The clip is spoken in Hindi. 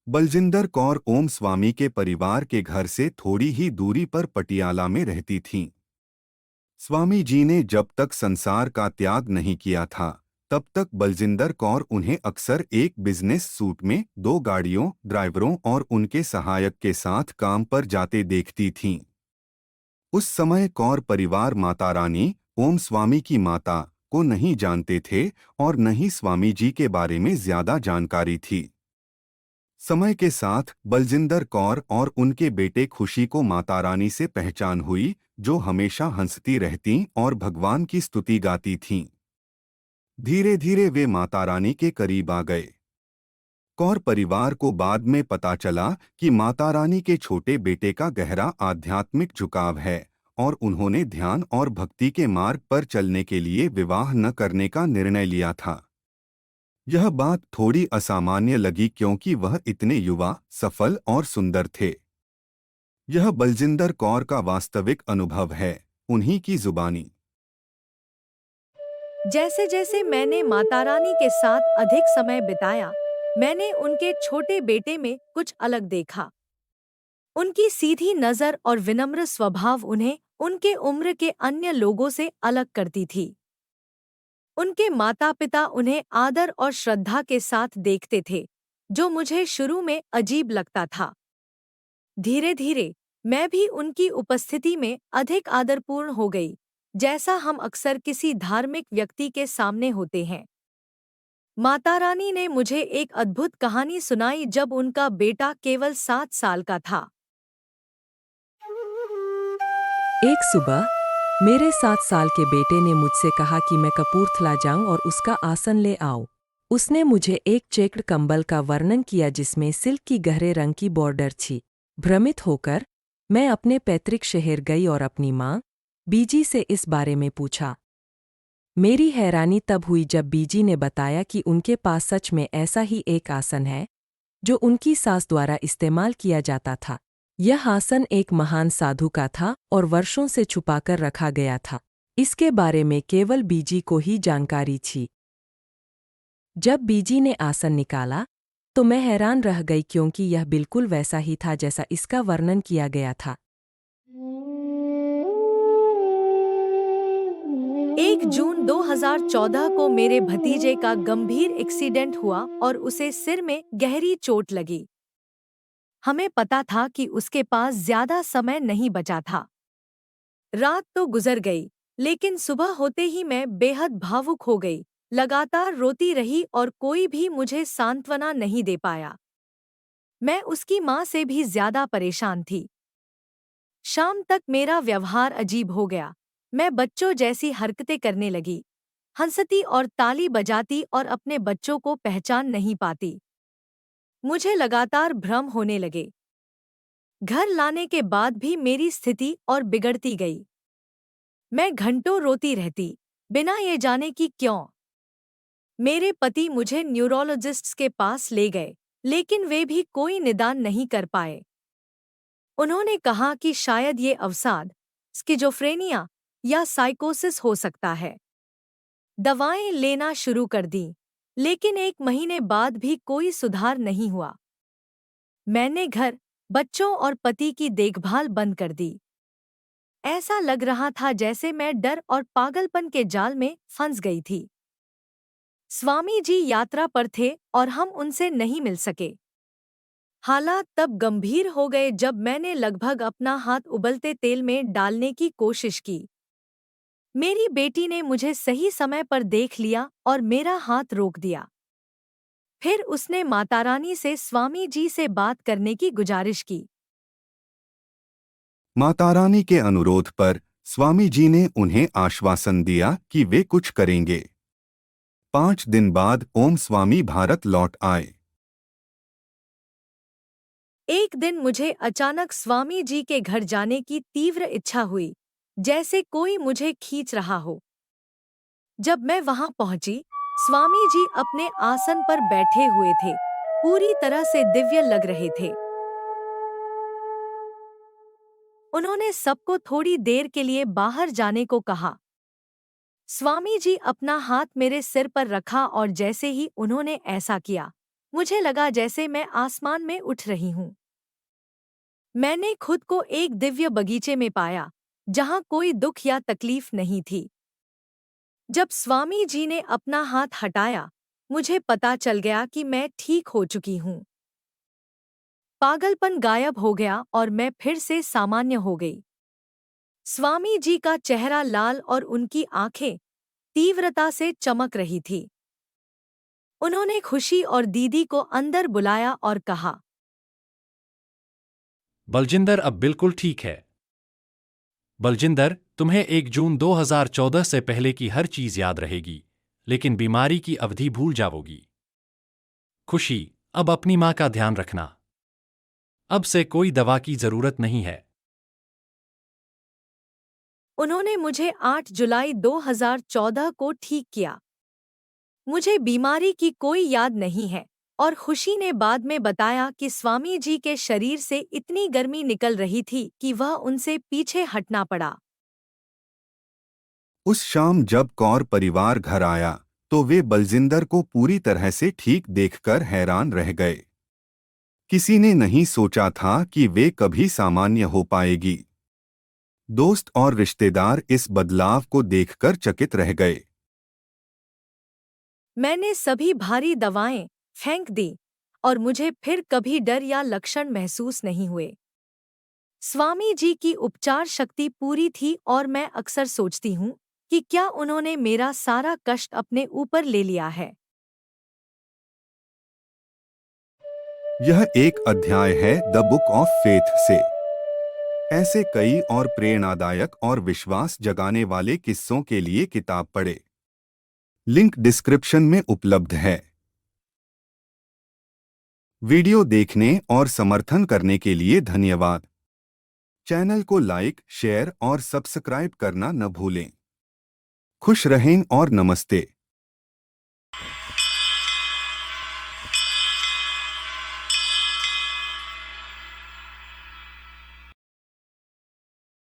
बलजिंदर कौर ओम स्वामी के परिवार के घर से थोड़ी ही दूरी पर पटियाला में रहती थीं। स्वामी जी ने जब तक संसार का त्याग नहीं किया था, तब तक बलजिंदर कौर उन्हें अक्सर एक बिजनेस सूट में 2 गाड़ियों, ड्राइवरों और उनके सहायक के साथ काम पर जाते देखती थीं। उस समय कौर परिवार माता रानी, ओम स्वामी की माता, को नहीं जानते थे और न ही स्वामी जी के बारे में ज्यादा जानकारी थी। समय के साथ बलजिंदर कौर और उनके बेटे खुशी को माता रानी से पहचान हुई, जो हमेशा हंसती रहतीं और भगवान की स्तुति गाती थीं। धीरे धीरे वे माता रानी के करीब आ गए। कौर परिवार को बाद में पता चला कि माता रानी के छोटे बेटे का गहरा आध्यात्मिक झुकाव है और उन्होंने ध्यान और भक्ति के मार्ग पर चलने के लिए विवाह न करने का निर्णय लिया था। यह बात थोड़ी असामान्य लगी क्योंकि वह इतने युवा, सफल और सुंदर थे। यह बलजिंदर कौर का वास्तविक अनुभव है, उन्हीं की जुबानी। जैसे जैसे मैंने माता रानी के साथ अधिक समय बिताया, मैंने उनके छोटे बेटे में कुछ अलग देखा। उनकी सीधी नजर और विनम्र स्वभाव उन्हें उनके उम्र के अन्य लोगों से अलग करती थी। उनके माता-पिता उन्हें आदर और श्रद्धा के साथ देखते थे, जो मुझे शुरू में अजीब लगता था। धीरे-धीरे मैं भी उनकी उपस्थिति में अधिक आदरपूर्ण हो गई, जैसा हम अक्सर किसी धार्मिक व्यक्ति के सामने होते हैं। माता रानी ने मुझे एक अद्भुत कहानी सुनाई जब उनका बेटा केवल 7 साल का था। एक सुबह मेरे 7 साल के बेटे ने मुझसे कहा कि मैं कपूरथला जाऊं और उसका आसन ले आऊं। उसने मुझे एक चेक्ड कंबल का वर्णन किया जिसमें सिल्क की गहरे रंग की बॉर्डर थी। भ्रमित होकर मैं अपने पैतृक शहर गई और अपनी माँ बीजी से इस बारे में पूछा। मेरी हैरानी तब हुई जब बीजी ने बताया कि उनके पास सच में ऐसा ही एक आसन है, जो उनकी सास द्वारा इस्तेमाल किया जाता था। यह आसन एक महान साधु का था और वर्षों से छुपाकर रखा गया था। इसके बारे में केवल बीजी को ही जानकारी थी। जब बीजी ने आसन निकाला, तो मैं हैरान रह गई क्योंकि यह बिल्कुल वैसा ही था जैसा इसका वर्णन किया गया था। 1 जून 2014 को मेरे भतीजे का गंभीर एक्सीडेंट हुआ और उसे सिर में गहरी चोट लगी। हमें पता था कि उसके पास ज्यादा समय नहीं बचा था। रात तो गुजर गई, लेकिन सुबह होते ही मैं बेहद भावुक हो गई, लगातार रोती रही और कोई भी मुझे सांत्वना नहीं दे पाया। मैं उसकी माँ से भी ज्यादा परेशान थी। शाम तक मेरा व्यवहार अजीब हो गया। मैं बच्चों जैसी हरकतें करने लगी, हंसती और ताली बजाती और अपने बच्चों को पहचान नहीं पाती। मुझे लगातार भ्रम होने लगे। घर लाने के बाद भी मेरी स्थिति और बिगड़ती गई। मैं घंटों रोती रहती, बिना ये जाने कि क्यों। मेरे पति मुझे न्यूरोलॉजिस्ट्स के पास ले गए, लेकिन वे भी कोई निदान नहीं कर पाए। उन्होंने कहा कि शायद ये अवसाद, स्किज़ोफ्रेनिया या साइकोसिस हो सकता है। दवाएं लेना शुरू कर दी, लेकिन 1 महीने बाद भी कोई सुधार नहीं हुआ। मैंने घर, बच्चों और पति की देखभाल बंद कर दी। ऐसा लग रहा था जैसे मैं डर और पागलपन के जाल में फंस गई थी। स्वामी जी यात्रा पर थे और हम उनसे नहीं मिल सके। हालात तब गंभीर हो गए जब मैंने लगभग अपना हाथ उबलते तेल में डालने की कोशिश की। मेरी बेटी ने मुझे सही समय पर देख लिया और मेरा हाथ रोक दिया। फिर उसने मातारानी से स्वामी जी से बात करने की गुजारिश की। मातारानी के अनुरोध पर स्वामी जी ने उन्हें आश्वासन दिया कि वे कुछ करेंगे। 5 दिन बाद ओम स्वामी भारत लौट आए। एक दिन मुझे अचानक स्वामी जी के घर जाने की तीव्र इच्छा हुई, जैसे कोई मुझे खींच रहा हो। जब मैं वहां पहुंची, स्वामी जी अपने आसन पर बैठे हुए थे, पूरी तरह से दिव्य लग रहे थे। उन्होंने सबको थोड़ी देर के लिए बाहर जाने को कहा। स्वामी जी अपना हाथ मेरे सिर पर रखा और जैसे ही उन्होंने ऐसा किया, मुझे लगा जैसे मैं आसमान में उठ रही हूँ। मैंने खुद को एक दिव्य बगीचे में पाया, जहाँ कोई दुख या तकलीफ नहीं थी। जब स्वामी जी ने अपना हाथ हटाया, मुझे पता चल गया कि मैं ठीक हो चुकी हूँ। पागलपन गायब हो गया और मैं फिर से सामान्य हो गई। स्वामी जी का चेहरा लाल और उनकी आंखें तीव्रता से चमक रही थी। उन्होंने खुशी और दीदी को अंदर बुलाया और कहा, बलजिंदर अब बिल्कुल ठीक है। बलजिंदर, तुम्हें 1 जून 2014 से पहले की हर चीज याद रहेगी, लेकिन बीमारी की अवधि भूल जाओगी। खुशी, अब अपनी माँ का ध्यान रखना। अब से कोई दवा की जरूरत नहीं है। उन्होंने मुझे 8 जुलाई 2014 को ठीक किया। मुझे बीमारी की कोई याद नहीं है और खुशी ने बाद में बताया कि स्वामी जी के शरीर से इतनी गर्मी निकल रही थी कि वह उनसे पीछे हटना पड़ा। उस शाम जब कौर परिवार घर आया तो वे बलजिंदर को पूरी तरह से ठीक देखकर हैरान रह गए। किसी ने नहीं सोचा था कि वे कभी सामान्य हो पाएगी। दोस्त और रिश्तेदार इस बदलाव को देखकर चकित रह गए। मैंने सभी भारी दवाएं फेंक दी और मुझे फिर कभी डर या लक्षण महसूस नहीं हुए। स्वामी जी की उपचार शक्ति पूरी थी और मैं अक्सर सोचती हूँ कि क्या उन्होंने मेरा सारा कष्ट अपने ऊपर ले लिया है। यह एक अध्याय है द बुक ऑफ फेथ से। ऐसे कई और प्रेरणादायक और विश्वास जगाने वाले किस्सों के लिए किताब पढ़ें। लिंक डिस्क्रिप्शन में उपलब्ध है। वीडियो देखने और समर्थन करने के लिए धन्यवाद। चैनल को लाइक, शेयर और सब्सक्राइब करना न भूलें। खुश रहें और नमस्ते।